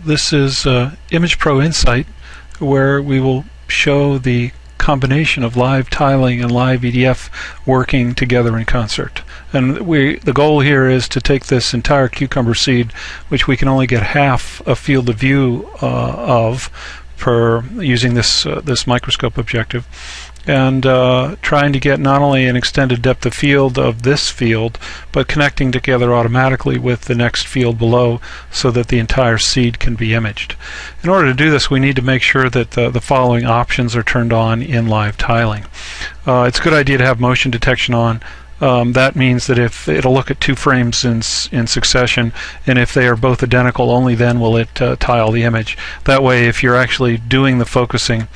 This is Image Pro Insight, where we will show the combination of live tiling and live EDF working together in concert. And the goal here is to take this entire cucumber seed, which we can only get half a field of view of per using this microscope objective, and trying to get not only an extended depth of field of this field, but connecting together automatically with the next field below so that the entire seed can be imaged. In order to do this, we need to make sure that the following options are turned on in live tiling. It's a good idea to have motion detection on. That means that if it'll look at 2 frames in succession, and if they are both identical, only then will it tile the image. That way, if you're actually doing the focusing,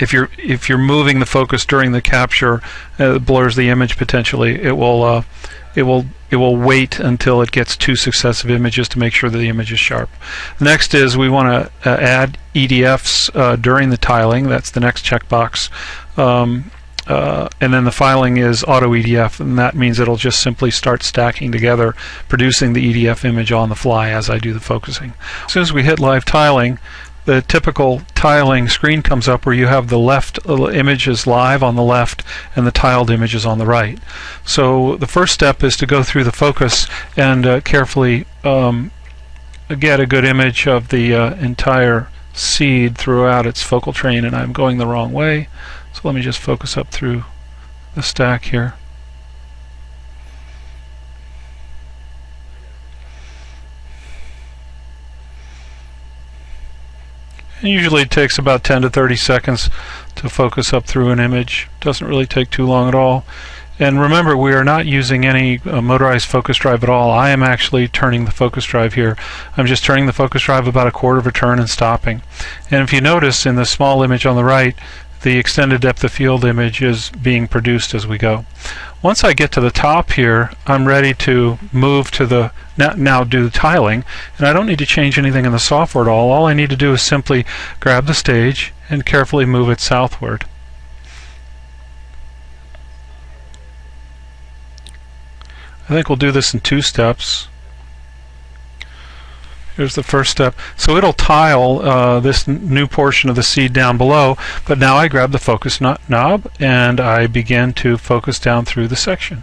if you're moving the focus during the capture, it blurs the image potentially. It will wait until it gets 2 successive images to make sure that the image is sharp. Next is we want to add EDFs during the tiling. That's the next checkbox. And then the filing is auto EDF, and that means it'll just simply start stacking together, producing the EDF image on the fly as I do the focusing. As soon as we hit live tiling, the typical tiling screen comes up where you have the left image is live on the left and the tiled image is on the right. So the first step is to go through the focus and carefully get a good image of the entire seed throughout its focal train, and I'm going the wrong way. So let me just focus up through the stack here. And usually it takes about 10 to 30 seconds to focus up through an image. Doesn't really take too long at all. And remember, we are not using any motorized focus drive at all. I am actually turning the focus drive here. I'm just turning the focus drive about a quarter of a turn and stopping. And if you notice in the small image on the right, the extended depth of field image is being produced as we go. Once I get to the top here, I'm ready to move to the now do the tiling, and I don't need to change anything in the software at all. All I need to do is simply grab the stage and carefully move it southward. I think we'll do this in 2 steps. Here's the first step. So it'll tile this new portion of the seed down below, but now I grab the focus knob and I begin to focus down through the section.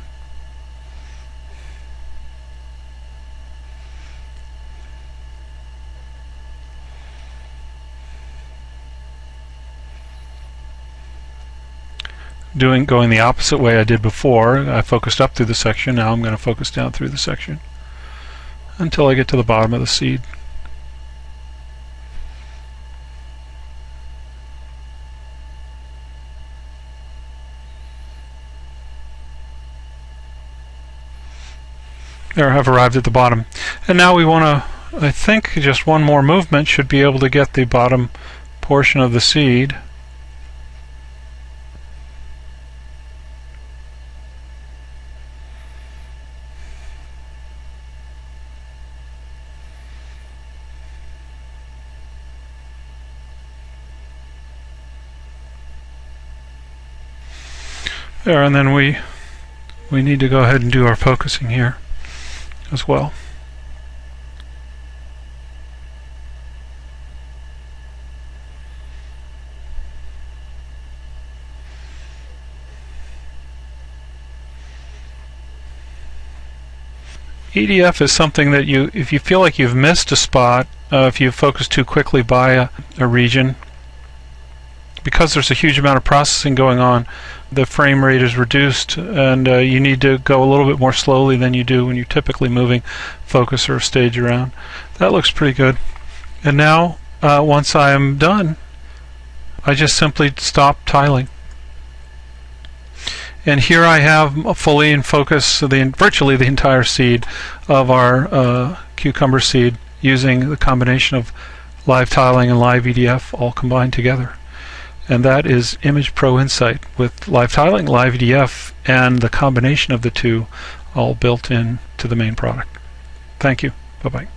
Going the opposite way I did before. I focused up through the section. Now I'm going to focus down through the section until I get to the bottom of the seed. There, I've arrived at the bottom. And now we want to, I think just one more movement should be able to get the bottom portion of the seed. There, and then we need to go ahead and do our focusing here as well. EDF is something that if you feel like you've missed a spot, if you focus too quickly by a region, because there's a huge amount of processing going on, the frame rate is reduced, and you need to go a little bit more slowly than you do when you're typically moving focus or stage around. That looks pretty good. And now, once I am done, I just simply stop tiling. And here I have fully in focus virtually the entire seed of our cucumber seed using the combination of live tiling and live EDF all combined together. And that is Image Pro Insight with live tiling, live EDF, and the combination of the two all built in to the main product. Thank you. Bye-bye.